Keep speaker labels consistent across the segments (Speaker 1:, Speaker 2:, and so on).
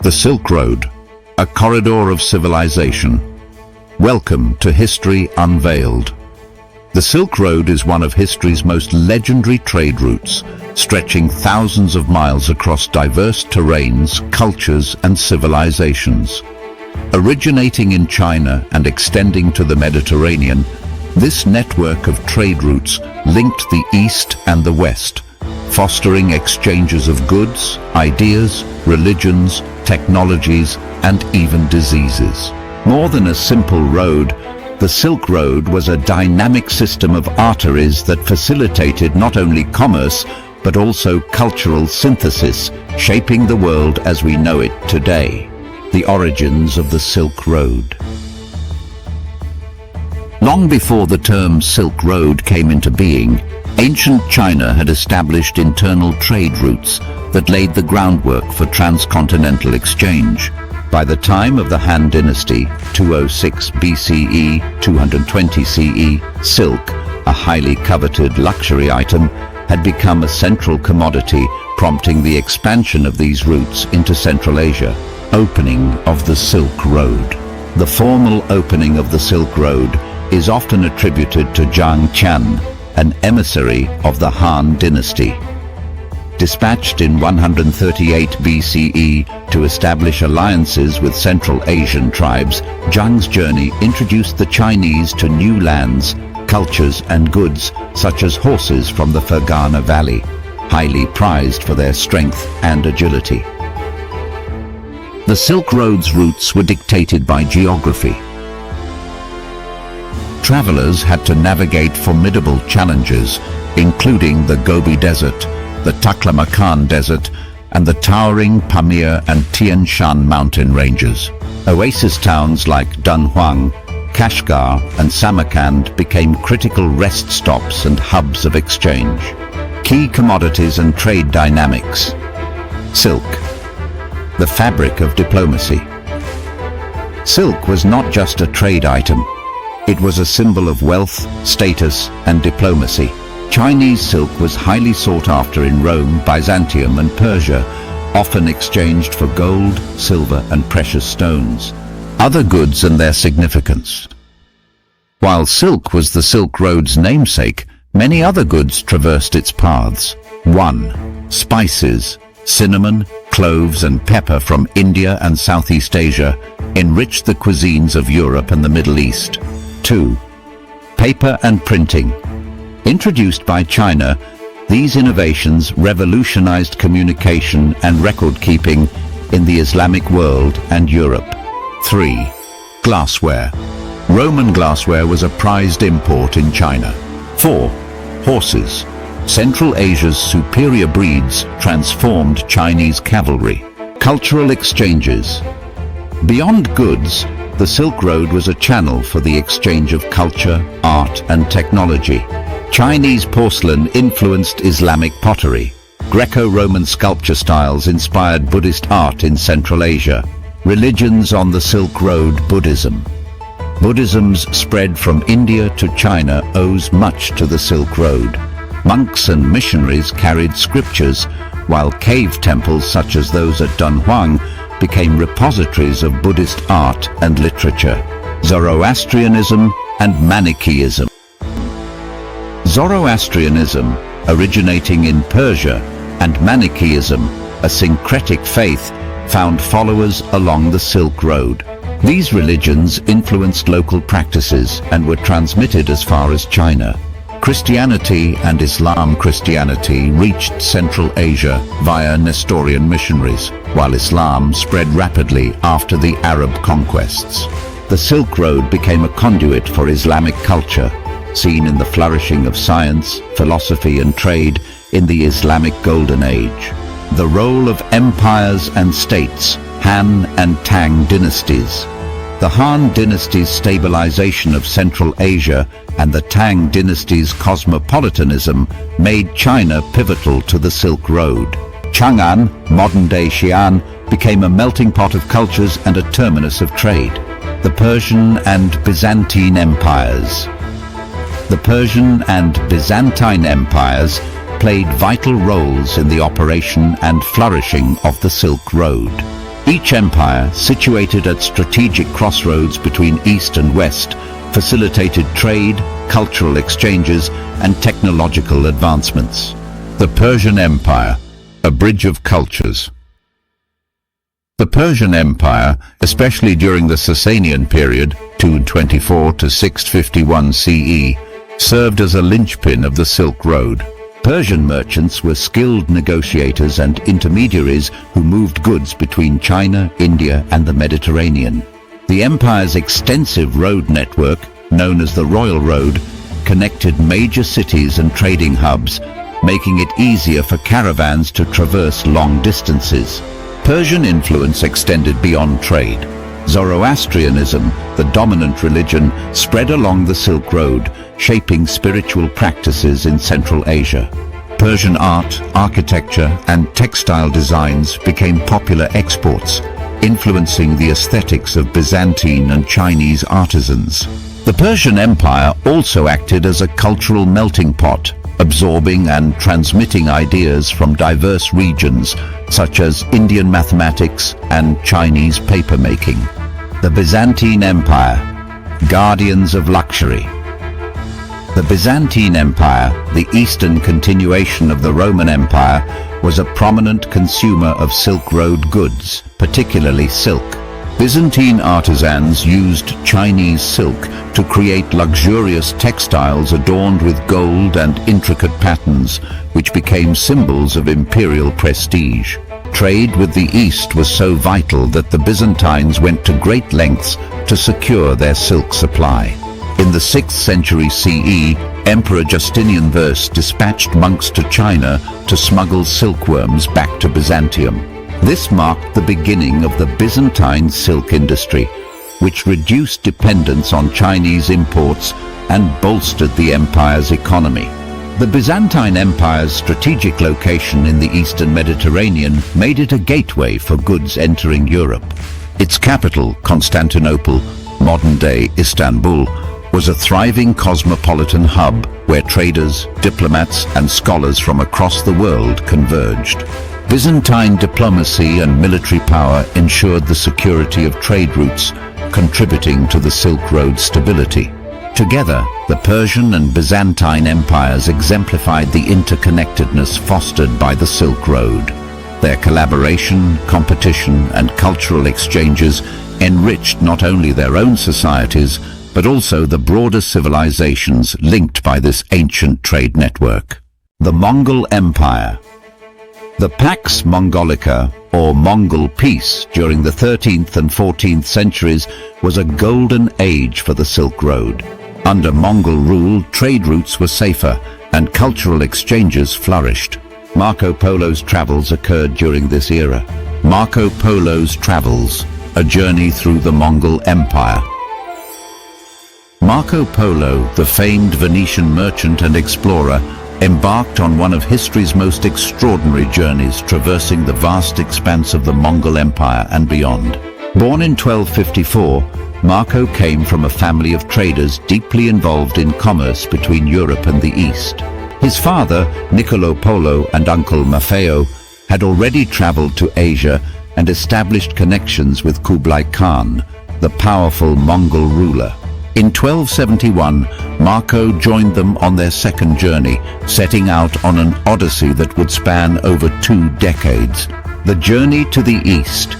Speaker 1: The Silk Road, a corridor of civilization. Welcome to History Unveiled. The Silk Road is one of history's most legendary trade routes, stretching thousands of miles across diverse terrains, cultures, and civilizations. Originating in China and extending to the Mediterranean, this network of trade routes linked the East and the West, fostering exchanges of goods, ideas, religions, technologies, and even diseases. More than a simple road, the Silk Road was a dynamic system of arteries that facilitated not only commerce, but also cultural synthesis, shaping the world as we know it today. The origins of the Silk Road. Long before the term Silk Road came into being, ancient China had established internal trade routes that laid the groundwork for transcontinental exchange. By the time of the Han Dynasty, 206 BCE, 220 CE, silk, a highly coveted luxury item, had become a central commodity, prompting the expansion of these routes into Central Asia. Opening of the Silk Road. The formal opening of the Silk Road is often attributed to Zhang Qian, an emissary of the Han Dynasty. Dispatched in 138 BCE to establish alliances with Central Asian tribes, Zhang's journey introduced the Chinese to new lands, cultures and goods such as horses from the Fergana Valley, highly prized for their strength and agility. The Silk Road's routes were dictated by geography. Travelers had to navigate formidable challenges, including the Gobi Desert, the Taklamakan Desert, and the towering Pamir and Tian Shan mountain ranges. Oasis towns like Dunhuang, Kashgar, and Samarkand became critical rest stops and hubs of exchange. Key commodities and trade dynamics. Silk, the fabric of diplomacy. Silk was not just a trade item. It was a symbol of wealth, status, and diplomacy. Chinese silk was highly sought after in Rome, Byzantium, and Persia, often exchanged for gold, silver, and precious stones. Other goods and their significance. While silk was the Silk Road's namesake, many other goods traversed its paths. 1. Spices. Cinnamon, cloves, and pepper from India and Southeast Asia enriched the cuisines of Europe and the Middle East. 2. Paper and printing. Introduced by China, these innovations revolutionized communication and record-keeping in the Islamic world and Europe. 3. Glassware. Roman glassware was a prized import in China. 4. Horses. Central Asia's superior breeds transformed Chinese cavalry. Cultural exchanges. Beyond goods, the Silk Road was a channel for the exchange of culture, art, and technology. Chinese porcelain influenced Islamic pottery. Greco-Roman sculpture styles inspired Buddhist art in Central Asia. Religions on the Silk Road. Buddhism. Buddhism's spread from India to China owes much to the Silk Road. Monks and missionaries carried scriptures, while cave temples such as those at Dunhuang became repositories of Buddhist art and literature. Zoroastrianism and Manichaeism. Zoroastrianism, originating in Persia, and Manichaeism, a syncretic faith, found followers along the Silk Road. These religions influenced local practices and were transmitted as far as China. Christianity and Islam. Christianity reached Central Asia via Nestorian missionaries, while Islam spread rapidly after the Arab conquests. The Silk Road became a conduit for Islamic culture, seen in the flourishing of science, philosophy, and trade in the Islamic Golden Age. The role of empires and states. Han and Tang dynasties. The Han dynasty's stabilization of Central Asia and the Tang dynasty's cosmopolitanism made China pivotal to the Silk Road. Chang'an, modern-day Xi'an, became a melting pot of cultures and a terminus of trade. The Persian and Byzantine Empires. The Persian and Byzantine Empires played vital roles in the operation and flourishing of the Silk Road. Each empire, situated at strategic crossroads between East and West, facilitated trade, cultural exchanges, and technological advancements. The Persian Empire, a bridge of cultures. The Persian Empire, especially during the Sasanian period, 224 to 651 CE, served as a linchpin of the Silk Road. Persian merchants were skilled negotiators and intermediaries who moved goods between China, India, and the Mediterranean. The empire's extensive road network, known as the Royal Road, connected major cities and trading hubs, making it easier for caravans to traverse long distances. Persian influence extended beyond trade. Zoroastrianism, the dominant religion, spread along the Silk Road, shaping spiritual practices in Central Asia. Persian art, architecture, and textile designs became popular exports, influencing the aesthetics of Byzantine and Chinese artisans. The Persian Empire also acted as a cultural melting pot, absorbing and transmitting ideas from diverse regions, such as Indian mathematics and Chinese papermaking. The Byzantine Empire, guardians of luxury. The Byzantine Empire, the eastern continuation of the Roman Empire, was a prominent consumer of Silk Road goods, particularly silk. Byzantine artisans used Chinese silk to create luxurious textiles adorned with gold and intricate patterns, which became symbols of imperial prestige. Trade with the East was so vital that the Byzantines went to great lengths to secure their silk supply. In the 6th century CE, Emperor Justinian I dispatched monks to China to smuggle silkworms back to Byzantium. This marked the beginning of the Byzantine silk industry, which reduced dependence on Chinese imports and bolstered the empire's economy. The Byzantine Empire's strategic location in the eastern Mediterranean made it a gateway for goods entering Europe. Its capital, Constantinople, modern-day Istanbul, was a thriving cosmopolitan hub where traders, diplomats, and scholars from across the world converged. Byzantine diplomacy and military power ensured the security of trade routes, contributing to the Silk Road stability. Together, the Persian and Byzantine empires exemplified the interconnectedness fostered by the Silk Road. Their collaboration, competition, and cultural exchanges enriched not only their own societies, but also the broader civilizations linked by this ancient trade network. The Mongol Empire. The Pax Mongolica, or Mongol peace, during the 13th and 14th centuries was a golden age for the Silk Road. Under Mongol rule, trade routes were safer and cultural exchanges flourished. Marco Polo's travels occurred during this era. Marco Polo's Travels, a journey through the Mongol Empire. Marco Polo, the famed Venetian merchant and explorer, embarked on one of history's most extraordinary journeys, traversing the vast expanse of the Mongol Empire and beyond. Born in 1254, Marco came from a family of traders deeply involved in commerce between Europe and the East. His father, Niccolo Polo, and uncle Maffeo had already traveled to Asia and established connections with Kublai Khan, the powerful Mongol ruler. In 1271, Marco joined them on their second journey, setting out on an odyssey that would span over 2 decades. The journey to the East.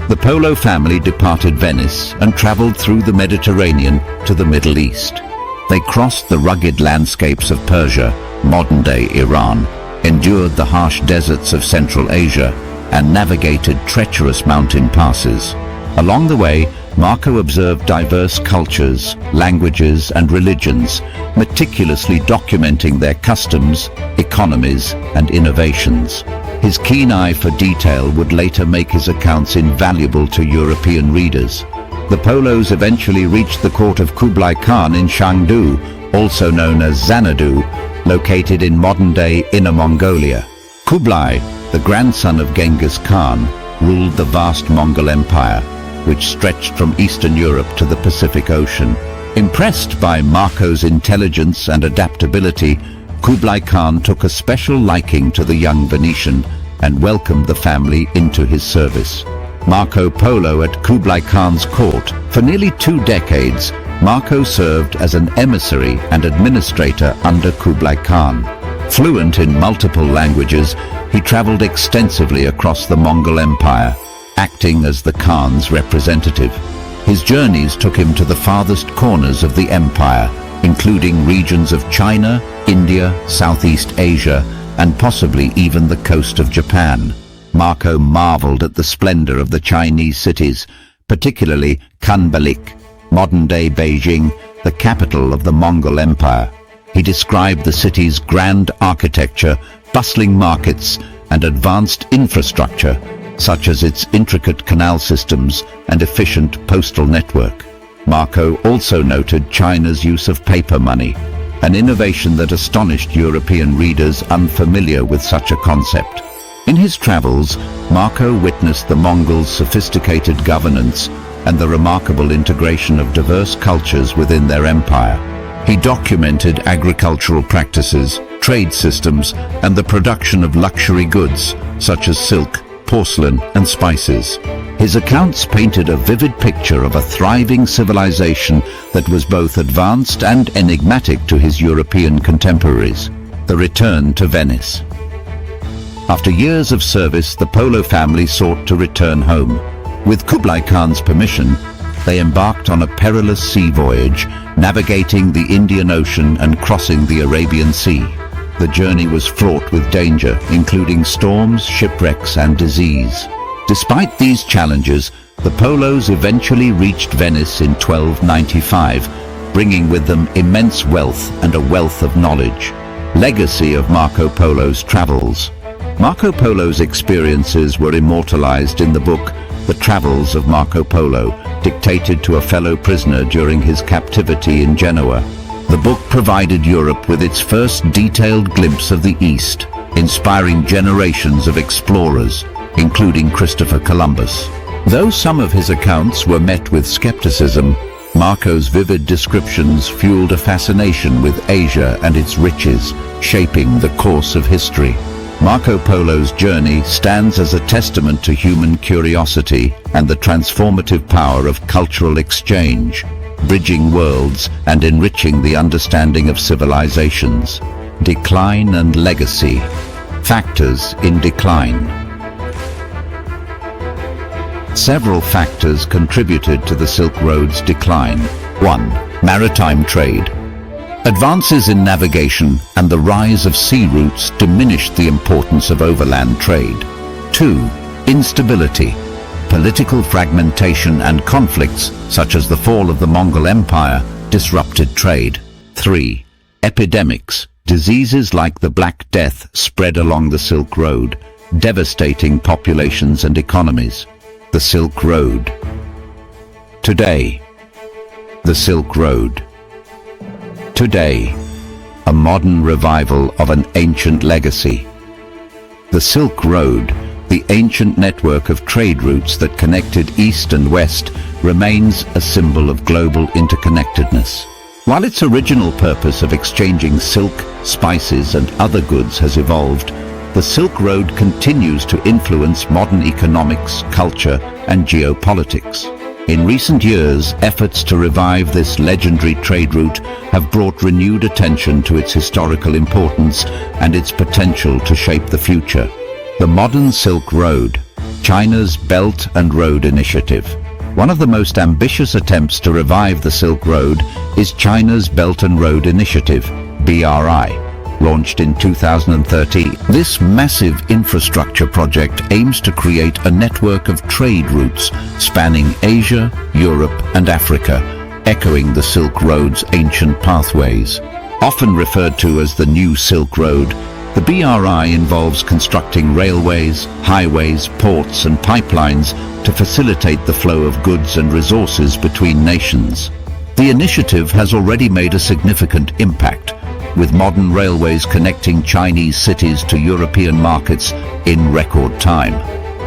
Speaker 1: The Polo family departed Venice and traveled through the Mediterranean to the Middle East. They crossed the rugged landscapes of Persia, modern-day Iran, endured the harsh deserts of Central Asia, and navigated treacherous mountain passes. Along the way, Marco observed diverse cultures, languages, and religions, meticulously documenting their customs, economies, and innovations. His keen eye for detail would later make his accounts invaluable to European readers. The Polos eventually reached the court of Kublai Khan in Shangdu, also known as Xanadu, located in modern-day Inner Mongolia. Kublai, the grandson of Genghis Khan, ruled the vast Mongol Empire, which stretched from Eastern Europe to the Pacific Ocean. Impressed by Marco's intelligence and adaptability, Kublai Khan took a special liking to the young Venetian and welcomed the family into his service. Marco Polo at Kublai Khan's court. For nearly 2 decades, Marco served as an emissary and administrator under Kublai Khan. Fluent in multiple languages, he traveled extensively across the Mongol Empire, acting as the Khan's representative. His journeys took him to the farthest corners of the empire, including regions of China, India, Southeast Asia, and possibly even the coast of Japan. Marco marveled at the splendor of the Chinese cities, particularly Khanbalik, modern-day Beijing, the capital of the Mongol Empire. He described the city's grand architecture, bustling markets, and advanced infrastructure, such as its intricate canal systems and efficient postal network. Marco also noted China's use of paper money, an innovation that astonished European readers unfamiliar with such a concept. In his travels, Marco witnessed the Mongols' sophisticated governance and the remarkable integration of diverse cultures within their empire. He documented agricultural practices, trade systems, and the production of luxury goods, such as silk, porcelain, and spices. His accounts painted a vivid picture of a thriving civilization that was both advanced and enigmatic to his European contemporaries. The return to Venice. After years of service, the Polo family sought to return home. With Kublai Khan's permission, they embarked on a perilous sea voyage, navigating the Indian Ocean and crossing the Arabian Sea. The journey was fraught with danger, including storms, shipwrecks, and disease. Despite these challenges, the Polos eventually reached Venice in 1295, bringing with them immense wealth and a wealth of knowledge. Legacy of Marco Polo's travels. Marco Polo's experiences were immortalized in the book The Travels of Marco Polo, dictated to a fellow prisoner during his captivity in Genoa. The book provided Europe with its first detailed glimpse of the East, inspiring generations of explorers, including Christopher Columbus. Though some of his accounts were met with skepticism, Marco's vivid descriptions fueled a fascination with Asia and its riches, shaping the course of history. Marco Polo's journey stands as a testament to human curiosity and the transformative power of cultural exchange, bridging worlds and enriching the understanding of civilizations. Decline and legacy. Factors in decline. Several factors contributed to the Silk Road's decline. 1. Maritime trade. Advances in navigation and the rise of sea routes diminished the importance of overland trade. 2. Instability. Political fragmentation and conflicts, such as the fall of the Mongol Empire, disrupted trade. 3. Epidemics. Diseases like the Black Death spread along the Silk Road, devastating populations and economies. The Silk Road. Today. The Silk Road. Today, a modern revival of an ancient legacy. The Silk Road, the ancient network of trade routes that connected East and West, remains a symbol of global interconnectedness. While its original purpose of exchanging silk, spices, and other goods has evolved, the Silk Road continues to influence modern economics, culture, and geopolitics. In recent years, efforts to revive this legendary trade route have brought renewed attention to its historical importance and its potential to shape the future. The modern Silk Road, China's Belt and Road Initiative. One of the most ambitious attempts to revive the Silk Road is China's Belt and Road Initiative, BRI. Launched in 2013. This massive infrastructure project aims to create a network of trade routes spanning Asia, Europe, and Africa, echoing the Silk Road's ancient pathways. Often referred to as the New Silk Road, the BRI involves constructing railways, highways, ports, and pipelines to facilitate the flow of goods and resources between nations. The initiative has already made a significant impact, with modern railways connecting Chinese cities to European markets in record time.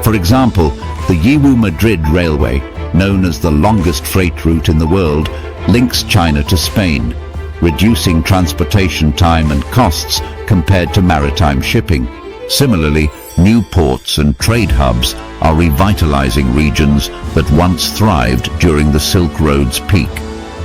Speaker 1: For example, the Yiwu-Madrid Railway, known as the longest freight route in the world, links China to Spain, reducing transportation time and costs compared to maritime shipping. Similarly, new ports and trade hubs are revitalizing regions that once thrived during the Silk Road's peak.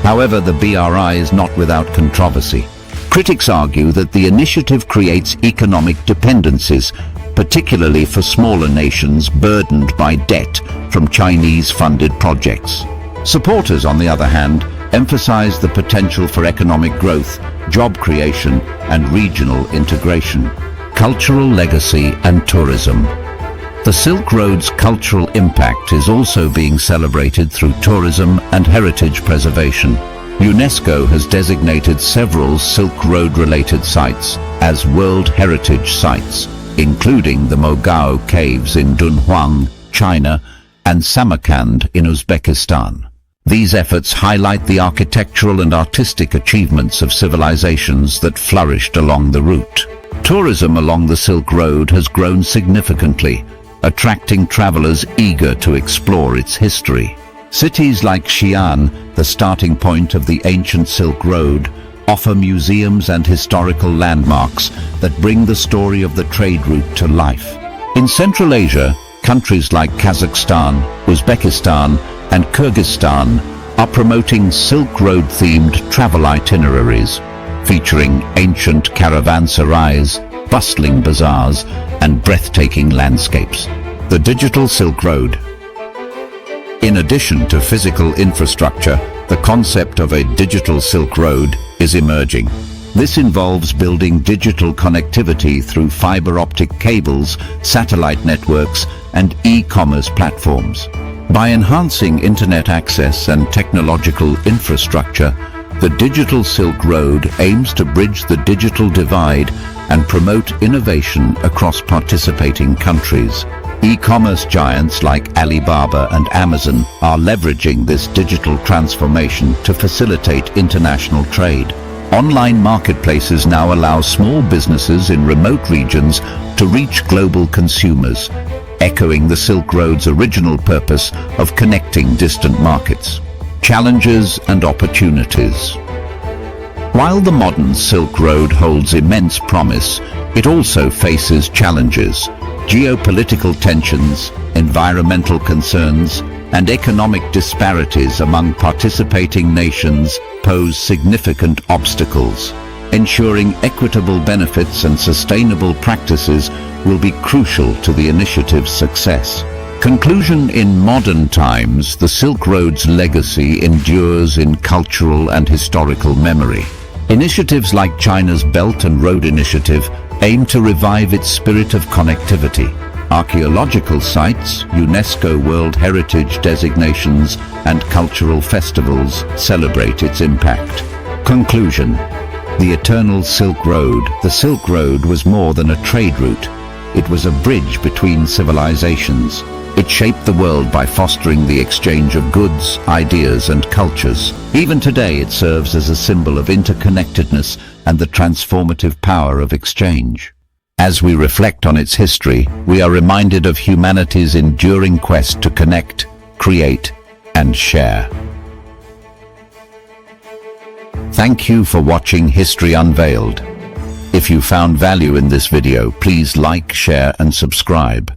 Speaker 1: However, the BRI is not without controversy. Critics argue that the initiative creates economic dependencies, particularly for smaller nations burdened by debt from Chinese-funded projects. Supporters, on the other hand, emphasize the potential for economic growth, job creation, and regional integration. Cultural legacy and tourism. The Silk Road's cultural impact is also being celebrated through tourism and heritage preservation. UNESCO has designated several Silk Road-related sites as World Heritage Sites, including the Mogao Caves in Dunhuang, China, and Samarkand in Uzbekistan. These efforts highlight the architectural and artistic achievements of civilizations that flourished along the route. Tourism along the Silk Road has grown significantly, attracting travelers eager to explore its history. Cities like Xi'an, the starting point of the ancient Silk Road, offer museums and historical landmarks that bring the story of the trade route to life. In Central Asia, countries like Kazakhstan, Uzbekistan, and Kyrgyzstan are promoting Silk Road-themed travel itineraries, featuring ancient caravanserais, bustling bazaars, and breathtaking landscapes. The digital Silk Road. In addition to physical infrastructure, the concept of a digital Silk Road is emerging. This involves building digital connectivity through fiber optic cables, satellite networks, and e-commerce platforms. By enhancing internet access and technological infrastructure, the digital Silk Road aims to bridge the digital divide and promote innovation across participating countries. E-commerce giants like Alibaba and Amazon are leveraging this digital transformation to facilitate international trade. Online marketplaces now allow small businesses in remote regions to reach global consumers, echoing the Silk Road's original purpose of connecting distant markets. Challenges and opportunities. While the modern Silk Road holds immense promise, it also faces challenges. Geopolitical tensions, environmental concerns, and economic disparities among participating nations pose significant obstacles. Ensuring equitable benefits and sustainable practices will be crucial to the initiative's success. Conclusion. In modern times, the Silk Road's legacy endures in cultural and historical memory. Initiatives like China's Belt and Road Initiative aim to revive its spirit of connectivity. Archaeological sites, UNESCO World Heritage designations, and cultural festivals celebrate its impact. Conclusion. The eternal Silk Road. The Silk Road was more than a trade route. It was a bridge between civilizations. It shaped the world by fostering the exchange of goods, ideas, and cultures. Even today, it serves as a symbol of interconnectedness and the transformative power of exchange. As we reflect on its history, we are reminded of humanity's enduring quest to connect, create, and share. Thank you for watching History Unveiled. If you found value in this video, please like, share, and subscribe.